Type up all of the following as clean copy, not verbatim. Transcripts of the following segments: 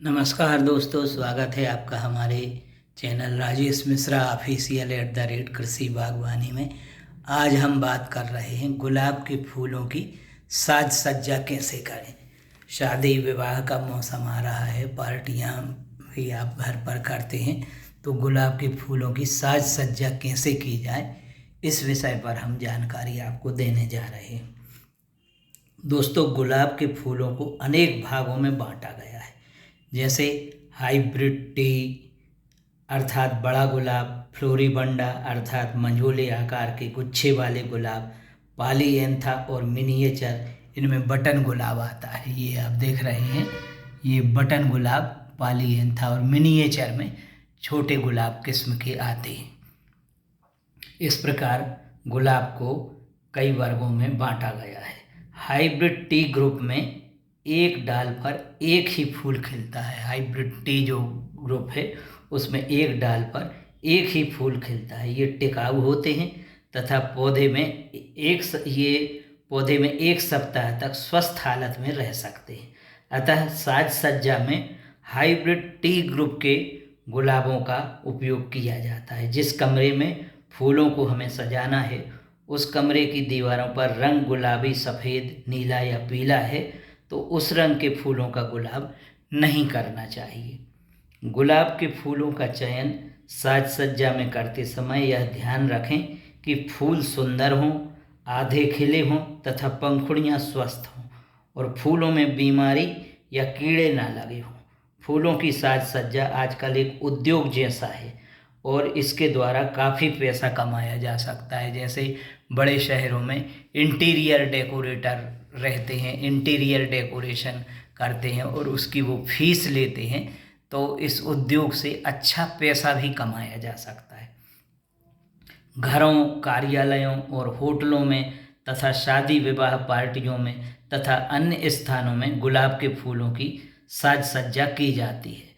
नमस्कार दोस्तों, स्वागत है आपका हमारे चैनल राजेश मिश्रा ऑफिशियल @कृषि बागवानी में। आज हम बात कर रहे हैं गुलाब के फूलों की साज सज्जा कैसे करें। शादी विवाह का मौसम आ रहा है, पार्टियां भी आप घर पर करते हैं, तो गुलाब के फूलों की साज सज्जा कैसे की जाए, इस विषय पर हम जानकारी आपको देने जा रहे हैं। दोस्तों, गुलाब के फूलों को अनेक भागों में बांटा गया है, जैसे हाइब्रिड टी अर्थात बड़ा गुलाब, फ्लोरिबंडा अर्थात मंझोले आकार के गुच्छे वाले गुलाब, पॉलीएंथा और मिनिएचर। इनमें बटन गुलाब आता है, ये आप देख रहे हैं, ये बटन गुलाब पॉलीएंथा, और मिनिएचर में छोटे गुलाब किस्म के आते हैं। इस प्रकार गुलाब को कई वर्गों में बांटा गया है। हाइब्रिड टी ग्रुप में एक डाल पर एक ही फूल खिलता है। हाइब्रिड टी जो ग्रुप है उसमें एक डाल पर एक ही फूल खिलता है। ये टिकाऊ होते हैं तथा पौधे में एक सप्ताह तक स्वस्थ हालत में रह सकते हैं। अतः साज सज्जा में हाइब्रिड टी ग्रुप के गुलाबों का उपयोग किया जाता है। जिस कमरे में फूलों को हमें सजाना है उस कमरे की दीवारों पर रंग गुलाबी, सफ़ेद, नीला या पीला है तो उस रंग के फूलों का गुलाब नहीं करना चाहिए। गुलाब के फूलों का चयन साज सज्जा में करते समय यह ध्यान रखें कि फूल सुंदर हों, आधे खिले हों तथा पंखुड़ियाँ स्वस्थ हों और फूलों में बीमारी या कीड़े ना लगे हों। फूलों की साज सज्जा आजकल एक उद्योग जैसा है और इसके द्वारा काफ़ी पैसा कमाया जा सकता है। जैसे बड़े शहरों में इंटीरियर डेकोरेटर रहते हैं, इंटीरियर डेकोरेशन करते हैं और उसकी वो फीस लेते हैं, तो इस उद्योग से अच्छा पैसा भी कमाया जा सकता है। घरों, कार्यालयों और होटलों में तथा शादी विवाह पार्टियों में तथा अन्य स्थानों में गुलाब के फूलों की साज सज्जा की जाती है।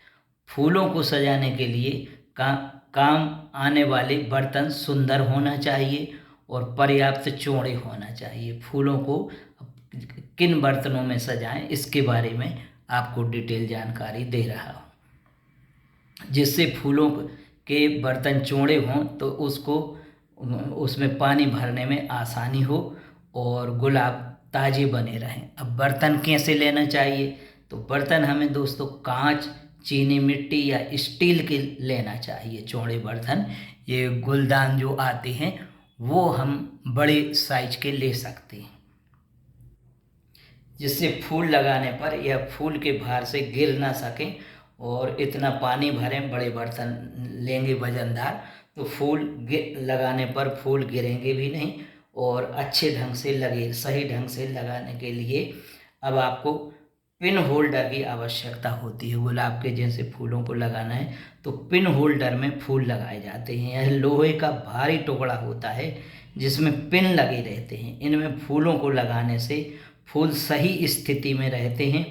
फूलों को सजाने के लिए काम आने वाले बर्तन सुंदर होना चाहिए और पर्याप्त चौड़े होना चाहिए। फूलों को किन बर्तनों में सजाएं, इसके बारे में आपको डिटेल जानकारी दे रहा हूँ। जिससे फूलों के बर्तन चौड़े हों तो उसमें पानी भरने में आसानी हो और गुलाब ताज़े बने रहें। अब बर्तन कैसे लेना चाहिए, तो बर्तन हमें दोस्तों कांच, चीनी मिट्टी या स्टील के लेना चाहिए, चौड़े बर्तन। ये गुलदान जो आते हैं वो हम बड़े साइज के ले सकते हैं, जिससे फूल लगाने पर यह फूल के भार से गिर ना सकें। और इतना पानी भरें, बड़े बर्तन लेंगे वजनदार, तो फूल लगाने पर फूल गिरेंगे भी नहीं और अच्छे ढंग से लगे। सही ढंग से लगाने के लिए अब आपको पिन होल्डर की आवश्यकता होती है। गुलाब के जैसे फूलों को लगाना है तो पिन होल्डर में फूल लगाए जाते हैं। यह लोहे का भारी टुकड़ा होता है जिसमें पिन लगे रहते हैं। इनमें फूलों को लगाने से फूल सही स्थिति में रहते हैं।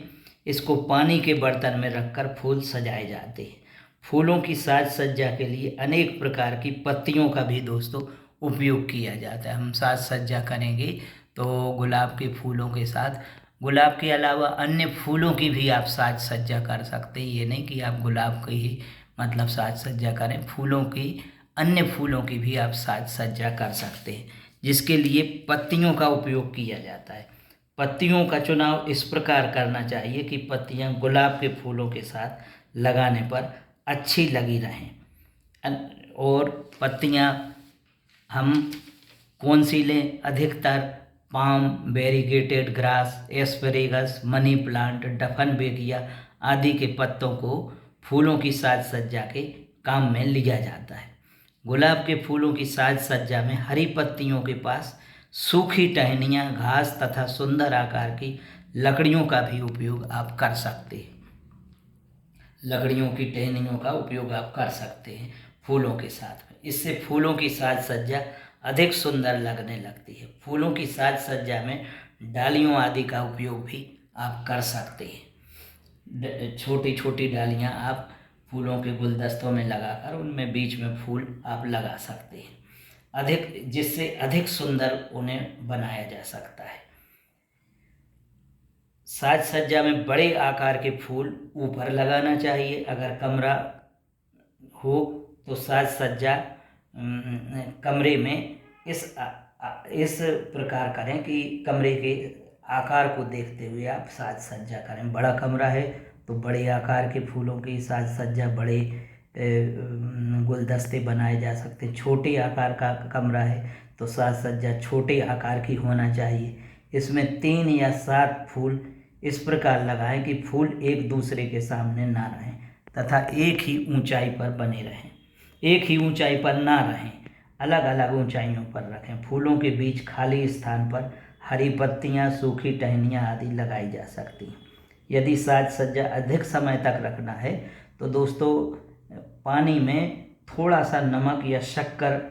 इसको पानी के बर्तन में रखकर फूल सजाए जाते हैं। फूलों की साज सज्जा के लिए अनेक प्रकार की पत्तियों का भी दोस्तों उपयोग किया जाता है। हम साज सज्जा करेंगे तो गुलाब के फूलों के साथ गुलाब के अलावा अन्य फूलों की भी आप साज सज्जा कर सकते हैं। ये नहीं कि आप गुलाब की ही मतलब साज सज्जा करें, फूलों की अन्य फूलों की भी आप साज सज्जा कर सकते हैं, जिसके लिए पत्तियों का उपयोग किया जाता है। पत्तियों का चुनाव इस प्रकार करना चाहिए कि पत्तियां गुलाब के फूलों के साथ लगाने पर अच्छी लगी रहें। और पत्तियां हम कौन सी लें? अधिकतर palm, variegated grass, asparagus, money plant, dieffenbachia आदि के पत्तों को फूलों की साज सज्जा के काम में लिया जाता है। गुलाब के फूलों की साज सज्जा में हरी पत्तियों के पास सूखी टहनियाँ, घास तथा सुंदर आकार की लकड़ियों का भी उपयोग आप कर सकते हैं। लकड़ियों की टहनियों का उपयोग आप कर सकते हैं फूलों के साथ में। इससे फूलों की साज सज्जा अधिक सुंदर लगने लगती है। फूलों की साज सज्जा में डालियों आदि का उपयोग भी आप कर सकते हैं। छोटी छोटी डालियां आप फूलों के गुलदस्तों में लगाकर उनमें बीच में फूल आप लगा सकते हैं, जिससे अधिक सुंदर उन्हें बनाया जा सकता है। साज सज्जा में बड़े आकार के फूल ऊपर लगाना चाहिए। अगर कमरा हो तो साज सज्जा कमरे में इस प्रकार करें कि कमरे के आकार को देखते हुए आप साज सज्जा करें। बड़ा कमरा है तो बड़े आकार के फूलों की साज सज्जा, बड़े गुलदस्ते बनाए जा सकते हैं। छोटे आकार का कमरा है तो साज सज्जा छोटे आकार की होना चाहिए। इसमें 3 या 7 फूल इस प्रकार लगाएं कि फूल एक दूसरे के सामने ना रहें तथा एक ही ऊंचाई पर बने रहें, एक ही ऊंचाई पर ना रहें, अलग अलग ऊंचाइयों पर रखें। फूलों के बीच खाली स्थान पर हरी पत्तियां, सूखी टहनियाँ आदि लगाई जा सकती हैं। यदि साज सज्जा अधिक समय तक रखना है तो दोस्तों पानी में थोड़ा सा नमक या शक्कर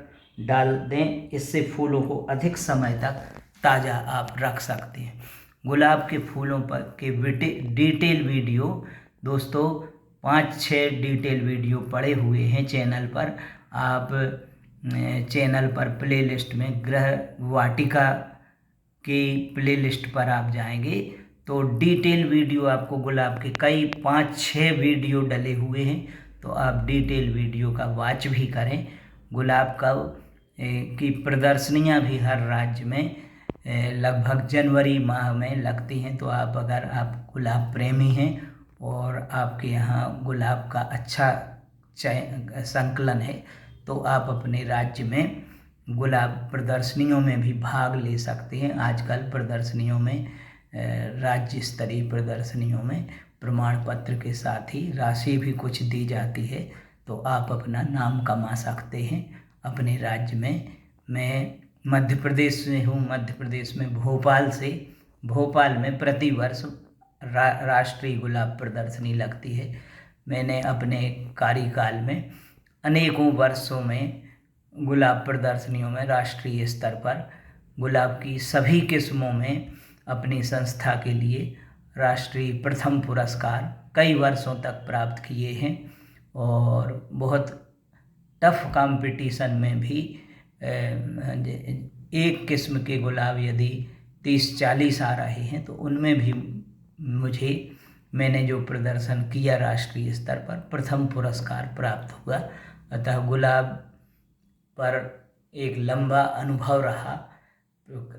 डाल दें, इससे फूलों को अधिक समय तक ताज़ा आप रख सकते हैं। गुलाब के फूलों पर के डिटेल वीडियो दोस्तों 5-6 डिटेल वीडियो पड़े हुए हैं चैनल पर। आप चैनल पर प्लेलिस्ट में गृह वाटिका की प्लेलिस्ट पर आप जाएंगे तो डिटेल वीडियो आपको गुलाब के कई 5-6 वीडियो डले हुए हैं, तो आप डिटेल वीडियो का वॉच भी करें। गुलाब का की प्रदर्शनियां भी हर राज्य में लगभग जनवरी माह में लगती हैं। तो अगर आप गुलाब प्रेमी हैं और आपके यहाँ गुलाब का अच्छा संकलन है तो आप अपने राज्य में गुलाब प्रदर्शनियों में भी भाग ले सकते हैं। आजकल प्रदर्शनियों में राज्य स्तरीय प्रदर्शनियों में प्रमाण पत्र के साथ ही राशि भी कुछ दी जाती है, तो आप अपना नाम कमा सकते हैं अपने राज्य में। मैं मध्य प्रदेश से हूँ। मध्य प्रदेश में भोपाल में प्रतिवर्ष राष्ट्रीय गुलाब प्रदर्शनी लगती है। मैंने अपने कार्यकाल में अनेकों वर्षों में गुलाब प्रदर्शनियों में राष्ट्रीय स्तर पर गुलाब की सभी किस्मों में अपनी संस्था के लिए राष्ट्रीय प्रथम पुरस्कार कई वर्षों तक प्राप्त किए हैं। और बहुत टफ कंपटीशन में भी एक किस्म के गुलाब यदि 30-40 आ रहे हैं तो उनमें भी मैंने जो प्रदर्शन किया राष्ट्रीय स्तर पर प्रथम पुरस्कार प्राप्त हुआ। अतः गुलाब पर एक लंबा अनुभव रहा।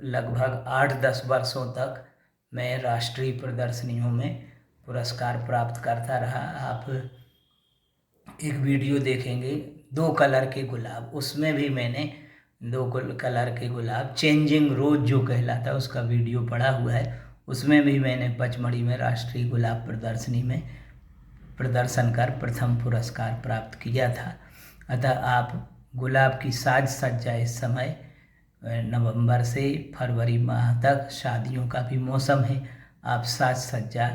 लगभग 8-10 वर्षों तक मैं राष्ट्रीय प्रदर्शनियों में पुरस्कार प्राप्त करता रहा। आप एक वीडियो देखेंगे 2 कलर के गुलाब, उसमें भी मैंने 2 कलर के गुलाब चेंजिंग रोज जो कहलाता है उसका वीडियो पड़ा हुआ है। उसमें भी मैंने पचमढ़ी में राष्ट्रीय गुलाब प्रदर्शनी में प्रदर्शन कर प्रथम पुरस्कार प्राप्त किया था। अतः आप गुलाब की साज सज्जा इस समय नवंबर से फरवरी माह तक शादियों का भी मौसम है, आप साज सज्जा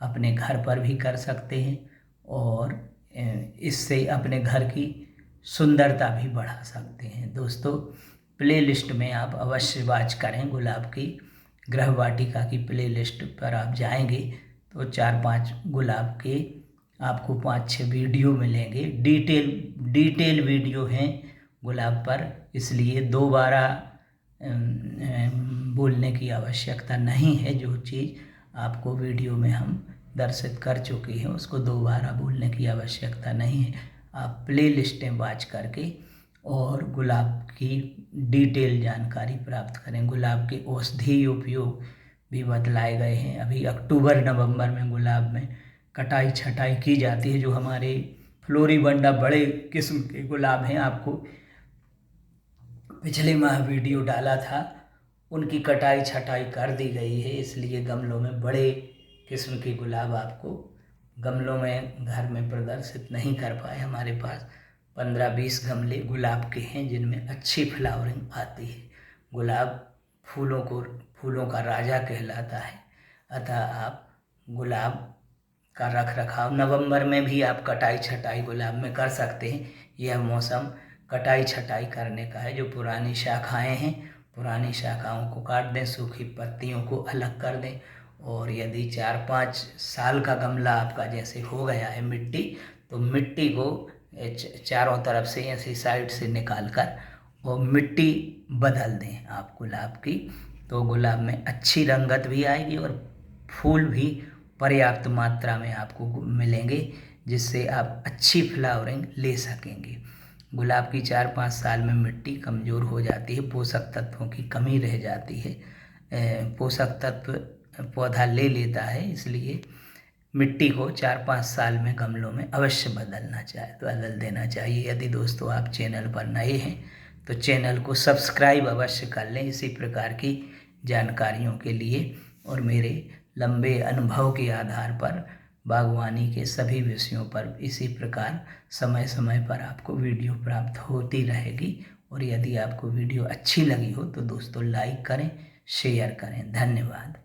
अपने घर पर भी कर सकते हैं और इससे अपने घर की सुंदरता भी बढ़ा सकते हैं। दोस्तों प्लेलिस्ट में आप अवश्य वॉच करें। गुलाब की गृह वाटिका की प्लेलिस्ट पर आप जाएंगे तो 4-5 गुलाब के आपको 5-6 वीडियो मिलेंगे। डिटेल वीडियो हैं गुलाब पर, इसलिए दोबारा बोलने की आवश्यकता नहीं है। जो चीज़ आपको वीडियो में हम दर्शित कर चुके हैं उसको दोबारा बोलने की आवश्यकता नहीं है। आप प्ले लिस्टें वॉच करके और गुलाब की डिटेल जानकारी प्राप्त करें। गुलाब के औषधीय उपयोग भी बतलाए गए हैं। अभी अक्टूबर नवंबर में गुलाब में कटाई छटाई की जाती है। जो हमारे फ्लोरीबंडा बड़े किस्म के गुलाब हैं, आपको पिछले माह वीडियो डाला था, उनकी कटाई छटाई कर दी गई है। इसलिए गमलों में बड़े किस्म के गुलाब आपको गमलों में घर में प्रदर्शित नहीं कर पाए। हमारे पास 15-20 गमले गुलाब के हैं जिनमें अच्छी फ्लावरिंग आती है। गुलाब फूलों का राजा कहलाता है। अतः आप गुलाब का रख रखाव नवंबर में भी आप कटाई छटाई गुलाब में कर सकते हैं। यह मौसम कटाई छटाई करने का है। जो पुरानी शाखाएं हैं, पुरानी शाखाओं को काट दें, सूखी पत्तियों को अलग कर दें। और यदि 4-5 साल का गमला आपका जैसे हो गया है मिट्टी, तो मिट्टी को चारों तरफ से ऐसी साइड से निकाल कर वो मिट्टी बदल दें आप गुलाब की, तो गुलाब में अच्छी रंगत भी आएगी और फूल भी पर्याप्त मात्रा में आपको मिलेंगे, जिससे आप अच्छी फ्लावरिंग ले सकेंगे। गुलाब की 4-5 साल में मिट्टी कमज़ोर हो जाती है, पोषक तत्वों की कमी रह जाती है, पोषक तत्व पौधा ले लेता है, इसलिए मिट्टी को 4-5 साल में गमलों में अवश्य बदल देना चाहिए। यदि दोस्तों आप चैनल पर नए हैं तो चैनल को सब्सक्राइब अवश्य कर लें इसी प्रकार की जानकारियों के लिए, और मेरे लंबे अनुभव के आधार पर बागवानी के सभी विषयों पर इसी प्रकार समय समय पर आपको वीडियो प्राप्त होती रहेगी। और यदि आपको वीडियो अच्छी लगी हो तो दोस्तों लाइक करें, शेयर करें। धन्यवाद।